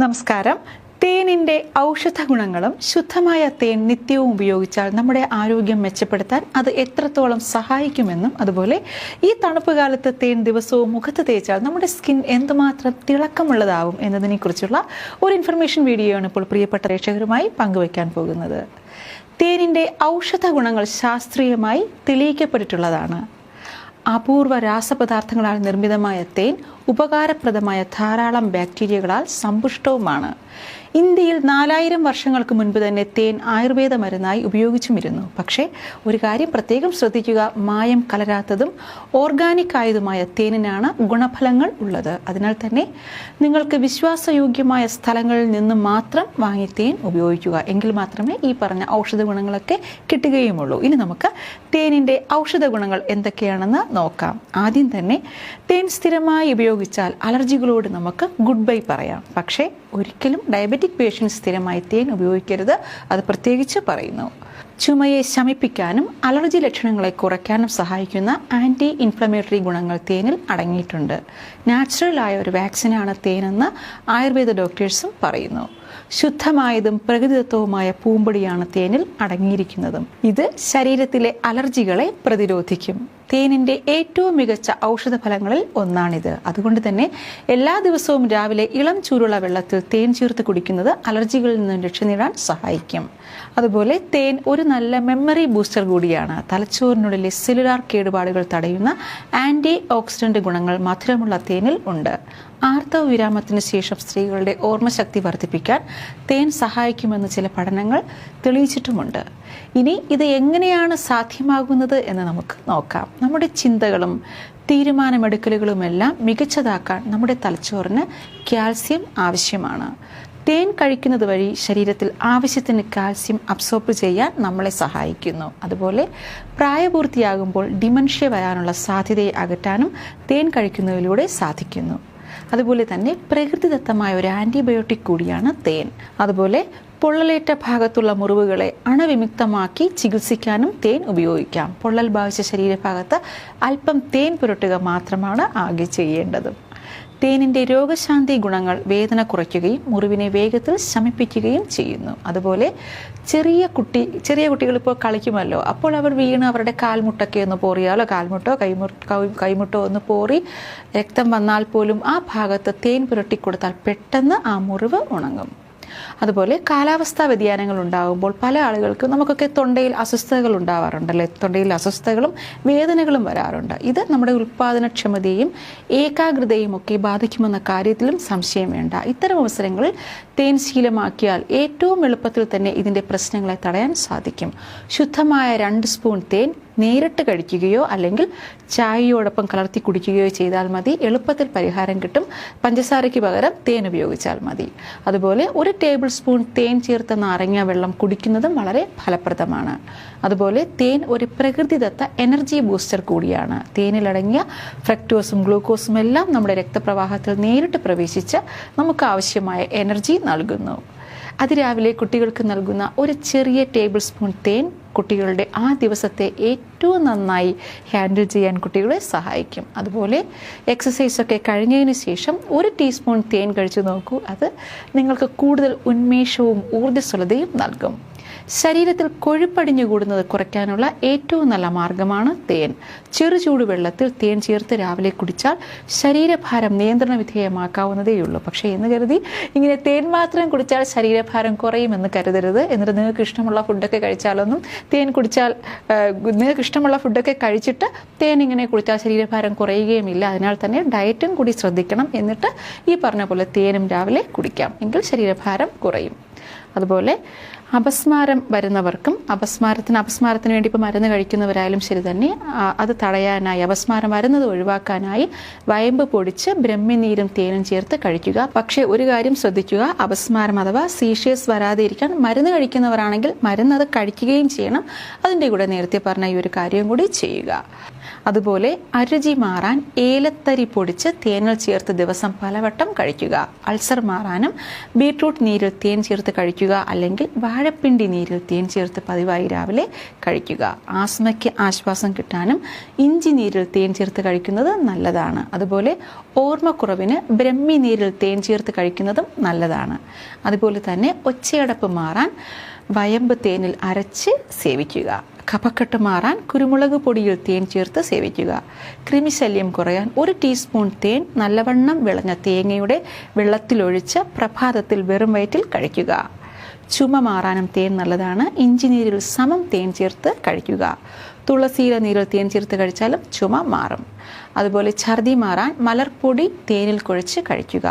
നമസ്കാരം. തേനിന്റെ ഔഷധ ഗുണങ്ങളും ശുദ്ധമായ തേൻ നിത്യവും ഉപയോഗിച്ചാൽ നമ്മുടെ ആരോഗ്യം മെച്ചപ്പെടുത്താൻ അത് എത്രത്തോളം സഹായിക്കുമെന്നും അതുപോലെ ഈ തണുപ്പ് കാലത്ത് തേൻ ദിവസവും മുഖത്ത് തേച്ചാൽ നമ്മുടെ സ്കിൻ എന്തുമാത്രം തിളക്കമുള്ളതാവും എന്നതിനെക്കുറിച്ചുള്ള ഒരു ഇൻഫർമേഷൻ വീഡിയോയാണ് ഇപ്പോൾ പ്രിയപ്പെട്ട പ്രേക്ഷകരുമായി പങ്കുവയ്ക്കാൻ പോകുന്നത്. തേനിന്റെ ഔഷധ ഗുണങ്ങൾ ശാസ്ത്രീയമായി തെളിയിക്കപ്പെട്ടിട്ടുള്ളതാണ്. അപൂർവ രാസപദാർത്ഥങ്ങളാൽ നിർമ്മിതമായ തേൻ ഉപകാരപ്രദമായ ധാരാളം ബാക്ടീരിയകളാൽ സമ്പുഷ്ടവുമാണ്. ഇന്ത്യയിൽ 4000 വർഷങ്ങൾക്ക് മുൻപ് തന്നെ തേൻ ആയുർവേദ മരുന്നായി ഉപയോഗിച്ചുമിരുന്നു. പക്ഷേ ഒരു കാര്യം പ്രത്യേകം ശ്രദ്ധിക്കുക, മായം കലരാത്തതും ഓർഗാനിക് ആയതുമായ തേനിനാണ് ഗുണഫലങ്ങൾ ഉള്ളത്. അതിനാൽ തന്നെ നിങ്ങൾക്ക് വിശ്വാസയോഗ്യമായ സ്ഥലങ്ങളിൽ നിന്ന് മാത്രം വാങ്ങി തേൻ ഉപയോഗിക്കുക. എങ്കിൽ മാത്രമേ ഈ പറഞ്ഞ ഔഷധ ഗുണങ്ങളൊക്കെ കിട്ടുകയുമുള്ളൂ. ഇനി നമുക്ക് തേനിൻ്റെ ഔഷധ ഗുണങ്ങൾ എന്തൊക്കെയാണെന്ന് നോക്കാം. ആദ്യം തന്നെ തേൻ സ്ഥിരമായി ഉപയോഗിച്ചാൽ അലർജികളോട് നമുക്ക് ഗുഡ് ബൈ പറയാം. പക്ഷേ ഒരിക്കലും ഡയബറ്റിക് പേഷ്യൻസ് സ്ഥിരമായി തേൻ ഉപയോഗിക്കരുത്. അത് പ്രത്യേകിച്ച് പറയുന്നു. ചുമയെ ശമിപ്പിക്കാനും അലർജി ലക്ഷണങ്ങളെ കുറയ്ക്കാനും സഹായിക്കുന്ന ആൻറ്റി ഇൻഫ്ലമേറ്ററി ഗുണങ്ങൾ തേനിൽ അടങ്ങിയിട്ടുണ്ട്. നാച്ചുറൽ ആയ ഒരു വാക്സിനാണ് തേനെന്ന് ആയുർവേദ ഡോക്ടേഴ്സും പറയുന്നു. ശുദ്ധമായതും പ്രകൃതിദത്തവുമായ പൂമ്പൊടിയാണ് തേനിൽ അടങ്ങിയിരിക്കുന്നതും. ഇത് ശരീരത്തിലെ അലർജികളെ പ്രതിരോധിക്കും. തേനിൻ്റെ ഏറ്റവും മികച്ച ഔഷധ ഫലങ്ങളിൽ ഒന്നാണിത്. അതുകൊണ്ട് തന്നെ എല്ലാ ദിവസവും രാവിലെ ഇളം ചൂടുള്ള വെള്ളത്തിൽ തേൻ ചേർത്ത് കുടിക്കുന്നത് അലർജികളിൽ നിന്ന് രക്ഷ നേടാൻ സഹായിക്കും. അതുപോലെ തേൻ ഒരു നല്ല മെമ്മറി ബൂസ്റ്റർ കൂടിയാണ്. തലച്ചോറിനുള്ളിലെ സെല്ലുലാർ കേടുപാടുകൾ തടയുന്ന ആൻറ്റി ഓക്സിഡന്റ് ഗുണങ്ങൾ മധുരമുള്ള തേനിൽ ഉണ്ട്. ആർത്തവ വിരാമത്തിന് ശേഷം സ്ത്രീകളുടെ ഓർമ്മശക്തി വർദ്ധിപ്പിക്കാൻ തേൻ സഹായിക്കുമെന്ന് ചില പഠനങ്ങൾ തെളിയിച്ചിട്ടുമുണ്ട്. ഇനി ഇത് എങ്ങനെയാണ് സാധ്യമാകുന്നത് എന്ന് നമുക്ക് നോക്കാം. നമ്മുടെ ചിന്തകളും തീരുമാനമെടുക്കലുകളുമെല്ലാം മികച്ചതാക്കാൻ നമ്മുടെ തലച്ചോറിന് കാൽസ്യം ആവശ്യമാണ്. തേൻ കഴിക്കുന്നത് വഴി ശരീരത്തിൽ ആവശ്യത്തിന് കാൽസ്യം അബ്സോർബ് ചെയ്യാൻ നമ്മളെ സഹായിക്കുന്നു. അതുപോലെ പ്രായപൂർത്തിയാകുമ്പോൾ ഡിമൻഷ്യ വരാനുള്ള സാധ്യതയെ അകറ്റാനും തേൻ കഴിക്കുന്നതിലൂടെ സാധിക്കുന്നു. അതുപോലെ തന്നെ പ്രകൃതിദത്തമായ ഒരു ആൻറ്റിബയോട്ടിക് കൂടിയാണ് തേൻ. അതുപോലെ പൊള്ളലേറ്റ ഭാഗത്തുള്ള മുറിവുകളെ അണുവിമുക്തമാക്കി ചികിത്സിക്കാനും തേൻ ഉപയോഗിക്കാം. പൊള്ളൽ ബാധിച്ച ശരീരഭാഗത്ത് അല്പം തേൻ പുരട്ടുക മാത്രമാണ് ആകെ ചെയ്യേണ്ടത്. തേനിൻ്റെ രോഗശാന്തി ഗുണങ്ങൾ വേദന കുറയ്ക്കുകയും മുറിവിനെ വേഗത്തിൽ ശമിപ്പിക്കുകയും ചെയ്യുന്നു. അതുപോലെ ചെറിയ കുട്ടികൾ ഇപ്പോൾ കളിക്കുമല്ലോ, അപ്പോൾ അവർ വീണ് അവരുടെ കാൽമുട്ടൊക്കെ ഒന്ന് പോറിയാലോ, കാൽമുട്ടോ കൈമുട്ടോ ഒന്ന് പോറി രക്തം വന്നാൽ പോലും ആ ഭാഗത്ത് തേൻ പുരട്ടിക്കൊടുത്താൽ പെട്ടെന്ന് ആ മുറിവ് ഉണങ്ങും. അതുപോലെ കാലാവസ്ഥാ വ്യതിയാനങ്ങൾ ഉണ്ടാകുമ്പോൾ പല ആളുകൾക്കും നമുക്കൊക്കെ തൊണ്ടയിൽ അസ്വസ്ഥതകൾ ഉണ്ടാവാറുണ്ടല്ലേ. തൊണ്ടയിൽ അസ്വസ്ഥതകളും വേദനകളും വരാറുണ്ട്. ഇത് നമ്മുടെ ഉൽപാദനക്ഷമതയും ഏകാഗ്രതയും ഒക്കെ ബാധിക്കുമെന്ന കാര്യത്തിലും സംശയം വേണ്ട. ഇത്തരം അവസരങ്ങളിൽ തേൻ ശീലമാക്കിയാൽ ഏറ്റവും എളുപ്പത്തിൽ തന്നെ ഇതിൻ്റെ പ്രശ്നങ്ങളെ തടയാൻ സാധിക്കും. ശുദ്ധമായ 2 സ്പൂൺ തേൻ നേരിട്ട് കഴിക്കുകയോ അല്ലെങ്കിൽ ചായയോടൊപ്പം കലർത്തി കുടിക്കുകയോ ചെയ്താൽ മതി. എളുപ്പത്തിൽ പരിഹാരം കിട്ടും. പഞ്ചസാരയ്ക്ക് പകരം തേൻ ഉപയോഗിച്ചാൽ മതി. അതുപോലെ 1 ടേബിൾ സ്പൂൺ തേൻ ചേർത്ത നാരങ്ങ വെള്ളം കുടിക്കുന്നതും വളരെ ഫലപ്രദമാണ്. അതുപോലെ തേൻ ഒരു പ്രകൃതിദത്ത എനർജി ബൂസ്റ്റർ കൂടിയാണ്. തേനിലടങ്ങിയ ഫ്രക്ടോസും ഗ്ലൂക്കോസും എല്ലാം നമ്മുടെ രക്തപ്രവാഹത്തിൽ നേരിട്ട് പ്രവേശിച്ച് നമുക്ക് ആവശ്യമായ എനർജി നൽകുന്നു. അതിരാവിലെ കുട്ടികൾക്ക് നൽകുന്ന ഒരു ചെറിയ ടേബിൾ സ്പൂൺ തേൻ കുട്ടികളുടെ ആ ദിവസത്തെ ഏറ്റവും നന്നായി ഹാൻഡിൽ ചെയ്യാൻ കുട്ടികളെ സഹായിക്കും. അതുപോലെ എക്സസൈസൊക്കെ കഴിഞ്ഞതിന് ശേഷം 1 ടീസ്പൂൺ തേൻ കഴിച്ചു നോക്കൂ. അത് നിങ്ങൾക്ക് കൂടുതൽ ഉന്മേഷവും ഊർജ്ജസ്വലതയും നൽകും. ശരീരത്തിൽ കൊഴുപ്പടിഞ്ഞു കൂടുന്നത് കുറയ്ക്കാനുള്ള ഏറ്റവും നല്ല മാർഗമാണ് തേൻ. ചെറുചൂടുവെള്ളത്തിൽ തേൻ ചേർത്ത് രാവിലെ കുടിച്ചാൽ ശരീരഭാരം നിയന്ത്രണ വിധേയമാക്കാവുന്നതേയുള്ളൂ. പക്ഷേ എന്ന് കരുതി ഇങ്ങനെ തേൻ മാത്രം കുടിച്ചാൽ ശരീരഭാരം കുറയുമെന്ന് കരുതരുത്. എന്നിട്ട് നിങ്ങൾക്ക് ഇഷ്ടമുള്ള ഫുഡൊക്കെ കഴിച്ചാലൊന്നും തേൻ കുടിച്ചാൽ നിങ്ങൾക്ക് ഇഷ്ടമുള്ള ഫുഡൊക്കെ കഴിച്ചിട്ട് തേൻ ഇങ്ങനെ കുടിച്ചാൽ ശരീരഭാരം കുറയുകയുമില്ല. അതിനാൽ തന്നെ ഡയറ്റും കൂടി ശ്രദ്ധിക്കണം. എന്നിട്ട് ഈ പറഞ്ഞ പോലെ തേനും രാവിലെ കുടിക്കാം. എങ്കിൽ ശരീരഭാരം കുറയും. അതുപോലെ അപസ്മാരം വരുന്നവർക്കും അപസ്മാരത്തിന് വേണ്ടി ഇപ്പോൾ മരുന്ന് കഴിക്കുന്നവരായാലും ശരി തന്നെ അത് തടയാനായി, അപസ്മാരം വരുന്നത് ഒഴിവാക്കാനായി വയമ്പ് പൊടിച്ച് ബ്രഹ്മിനീരും തേനും ചേർത്ത് കഴിക്കുക. പക്ഷേ ഒരു കാര്യം ശ്രദ്ധിക്കുക, അപസ്മാരം അഥവാ സീഷ്യസ് വരാതെ ഇരിക്കാൻ മരുന്ന് കഴിക്കുന്നവരാണെങ്കിൽ മരുന്ന് അത് കഴിക്കുകയും ചെയ്യണം. അതിൻ്റെ കൂടെ നേരത്തെ പറഞ്ഞ ഈ ഒരു കാര്യം കൂടി ചെയ്യുക. അതുപോലെ അരുചി മാറാൻ ഏലത്തരി പൊടിച്ച് തേനിൽ ചേർത്ത് ദിവസം പലവട്ടം കഴിക്കുക. അൾസർ മാറാനും ബീട്രൂട്ട് നീരിൽ തേൻ ചേർത്ത് കഴിക്കുക, അല്ലെങ്കിൽ വാഴപ്പിണ്ടി നീരിൽ തേൻ ചേർത്ത് പതിവായി രാവിലെ കഴിക്കുക. ആസ്മയ്ക്ക് ആശ്വാസം കിട്ടാനും ഇഞ്ചി നീരിൽ തേൻ ചേർത്ത് കഴിക്കുന്നത് നല്ലതാണ്. അതുപോലെ ഓർമ്മക്കുറവിന് ബ്രഹ്മി നീരിൽ തേൻ ചേർത്ത് കഴിക്കുന്നതും നല്ലതാണ്. അതുപോലെ തന്നെ ഒച്ചയടപ്പ് മാറാൻ വയമ്പ് തേനിൽ അരച്ച് സേവിക്കുക. കഫക്കെട്ട് മാറാൻ കുരുമുളക് പൊടിയിൽ തേൻ ചേർത്ത് സേവിക്കുക. കൃമിശല്യം കുറയാൻ 1 ടീസ്പൂൺ തേൻ നല്ലവണ്ണം വിളഞ്ഞ തേങ്ങയുടെ വെള്ളത്തിലൊഴിച്ച് പ്രഭാതത്തിൽ വെറും വയറ്റിൽ കഴിക്കുക. ചുമ മാറാനും തേൻ നല്ലതാണ്. ഇഞ്ചി നീരിൽ സമം തേൻ ചേർത്ത് കഴിക്കുക. തുളസിയില നീരിൽ തേൻ ചേർത്ത് കഴിച്ചാലും ചുമ മാറും. അതുപോലെ ഛർദി മാറാൻ മലർപ്പൊടി തേനിൽ കുഴച്ച് കഴിക്കുക.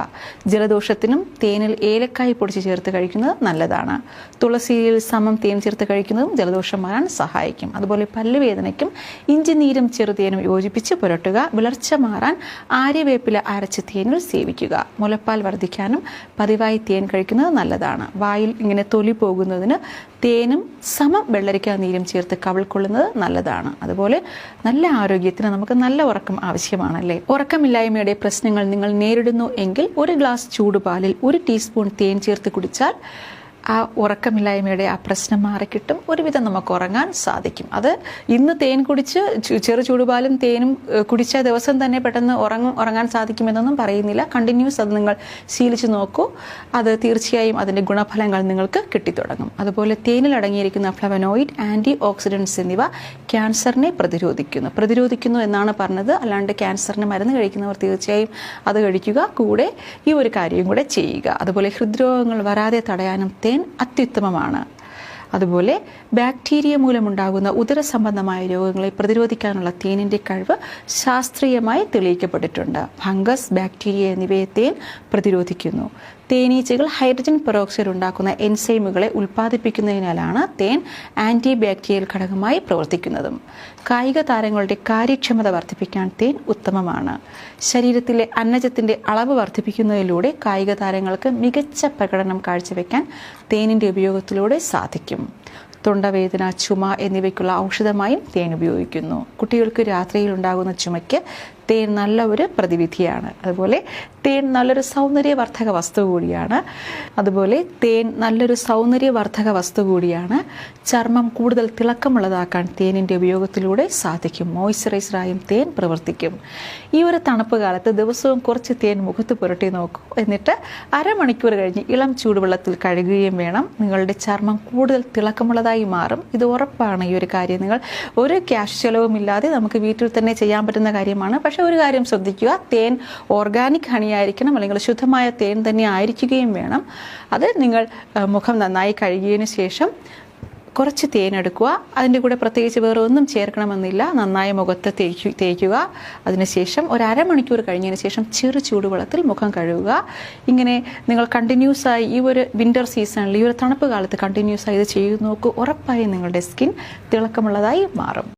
ജലദോഷത്തിനും തേനിൽ ഏലക്കായ് പൊടിച്ച് ചേർത്ത് കഴിക്കുന്നത് നല്ലതാണ്. തുളസിയിൽ സമം തേൻ ചേർത്ത് കഴിക്കുന്നതും ജലദോഷം മാറാൻ സഹായിക്കും. അതുപോലെ പല്ലുവേദനയ്ക്കും ഇഞ്ചി നീരും ചെറുതേനും യോജിപ്പിച്ച് പുരട്ടുക. വിളർച്ച മാറാൻ ആര്യവേപ്പില അരച്ച് തേനിൽ സേവിക്കുക. മുലപ്പാൽ വർദ്ധിക്കാനും പതിവായി തേൻ കഴിക്കുന്നത് നല്ലതാണ്. വായിൽ ഇങ്ങനെ തൊലി പോകുന്നതിന് തേനും സമം വെള്ളരിക്ക നീരും ചേർത്ത് കവിൾ കൊള്ളുന്നത് നല്ലതാണ്. അതുപോലെ നല്ല ആരോഗ്യത്തിന് നമുക്ക് നല്ല ഉറക്കം ആവശ്യമാണല്ലേ. ഉറക്കമില്ലായ്മയുടെ പ്രശ്നങ്ങൾ നിങ്ങൾ നേരിടുന്നു എങ്കിൽ 1 ഗ്ലാസ് ചൂടുപാലിൽ 1 ടീസ്പൂൺ തേൻ ചേർത്ത് കുടിച്ചാൽ ആ ഉറക്കമില്ലായ്മയുടെ ആ പ്രശ്നം മാറിക്കിട്ടും. ഒരുവിധം നമുക്ക് ഉറങ്ങാൻ സാധിക്കും. അത് ഇന്ന് തേൻ കുടിച്ച് ചെറു ചൂടുപാലും തേനും കുടിച്ച ദിവസം തന്നെ പെട്ടെന്ന് ഉറങ്ങാൻ സാധിക്കുമെന്നൊന്നും പറയുന്നില്ല. കണ്ടിന്യൂസ് അത് നിങ്ങൾ ശീലിച്ച് നോക്കൂ. അത് തീർച്ചയായും അതിൻ്റെ ഗുണഫലങ്ങൾ നിങ്ങൾക്ക് കിട്ടിത്തുടങ്ങും. അതുപോലെ തേനിൽ അടങ്ങിയിരിക്കുന്ന ഫ്ലവനോയിഡ്, ആൻറ്റി ഓക്സിഡൻസ് എന്നിവ ക്യാൻസറിനെ പ്രതിരോധിക്കുന്നു എന്നാണ് പറഞ്ഞത്. അല്ലാണ്ട് ക്യാൻസറിന് മരുന്ന് കഴിക്കുന്നവർ തീർച്ചയായും അത് കഴിക്കുക. കൂടെ ഈ ഒരു കാര്യം കൂടെ ചെയ്യുക. അതുപോലെ ഹൃദ്രോഗങ്ങൾ വരാതെ തടയാനും തേൻ അത്യുത്തമമാണ്. അതുപോലെ ബാക്ടീരിയ മൂലമുണ്ടാകുന്ന ഉദര സംബന്ധമായ രോഗങ്ങളെ പ്രതിരോധിക്കാനുള്ള തേനിൻ്റെ കഴിവ് ശാസ്ത്രീയമായി തെളിയിക്കപ്പെട്ടിട്ടുണ്ട്. ഫംഗസ്, ബാക്ടീരിയ എന്നിവയെ തേൻ പ്രതിരോധിക്കുന്നു. തേനീച്ചകൾ ഹൈഡ്രജൻ പെറോക്സൈഡ് ഉണ്ടാക്കുന്ന എൻസൈമുകളെ ഉൽപ്പാദിപ്പിക്കുന്നതിനാലാണ് തേൻ ആൻറ്റി ബാക്ടീരിയൽ ഘടകമായി പ്രവർത്തിക്കുന്നതും. കായിക താരങ്ങളുടെ കാര്യക്ഷമത വർദ്ധിപ്പിക്കാൻ തേൻ ഉത്തമമാണ്. ശരീരത്തിലെ അന്നജത്തിൻ്റെ അളവ് വർദ്ധിപ്പിക്കുന്നതിലൂടെ കായിക താരങ്ങൾക്ക് മികച്ച പ്രകടനം കാഴ്ചവെക്കാൻ തേനിൻ്റെ ഉപയോഗത്തിലൂടെ സാധിക്കും. തൊണ്ടവേദന, ചുമ എന്നിവയ്ക്കുള്ള ഔഷധമായും തേൻ ഉപയോഗിക്കുന്നു. കുട്ടികൾക്ക് രാത്രിയിൽ ഉണ്ടാകുന്ന ചുമയ്ക്ക് തേൻ നല്ല ഒരു പ്രതിവിധിയാണ്. അതുപോലെ തേൻ നല്ലൊരു സൗന്ദര്യവർദ്ധക വസ്തു കൂടിയാണ്. ചർമ്മം കൂടുതൽ തിളക്കമുള്ളതാക്കാൻ തേനിൻ്റെ ഉപയോഗത്തിലൂടെ സാധിക്കും. മോയ്സ്ചറൈസറായും തേൻ പ്രവർത്തിക്കും. ഈ ഒരു തണുപ്പ് കാലത്ത് ദിവസവും കുറച്ച് തേൻ മുഖത്ത് പുരട്ടി നോക്കൂ. എന്നിട്ട് അരമണിക്കൂർ കഴിഞ്ഞ് ഇളം ചൂടുവെള്ളത്തിൽ കഴുകുകയും വേണം. നിങ്ങളുടെ ചർമ്മം കൂടുതൽ തിളക്കമുള്ളതായി മാറും. ഇത് ഉറപ്പാണ്. ഈ ഒരു കാര്യം നിങ്ങൾ ഒരു ക്യാഷ് ചെലവുമില്ലാതെ നമുക്ക് വീട്ടിൽ തന്നെ ചെയ്യാൻ പറ്റുന്ന കാര്യമാണ്. പക്ഷേ ഒരു കാര്യം ശ്രദ്ധിക്കുക, തേൻ ഓർഗാനിക് ഹണി ആയിരിക്കണം, അല്ലെങ്കിൽ ശുദ്ധമായ തേൻ തന്നെ ആയിരിക്കുകയും വേണം. അത് നിങ്ങൾ മുഖം നന്നായി കഴുകിയതിന് ശേഷം കുറച്ച് തേൻ എടുക്കുക. അതിൻ്റെ കൂടെ പ്രത്യേകിച്ച് വേറെ ഒന്നും ചേർക്കണമെന്നില്ല. നന്നായി മുഖത്ത് തേക്കുക. അതിനുശേഷം ഒരു അരമണിക്കൂർ കഴിഞ്ഞതിന് ശേഷം ചെറു ചൂടുവെള്ളത്തിൽ മുഖം കഴുകുക. ഇങ്ങനെ നിങ്ങൾ കണ്ടിന്യൂസായി ഈ ഒരു വിൻ്റർ സീസണിൽ, ഈ ഒരു തണുപ്പ് കാലത്ത് കണ്ടിന്യൂസായി ഇത് ചെയ്തു നോക്കൂ. ഉറപ്പായും നിങ്ങളുടെ സ്കിൻ തിളക്കമുള്ളതായി മാറും.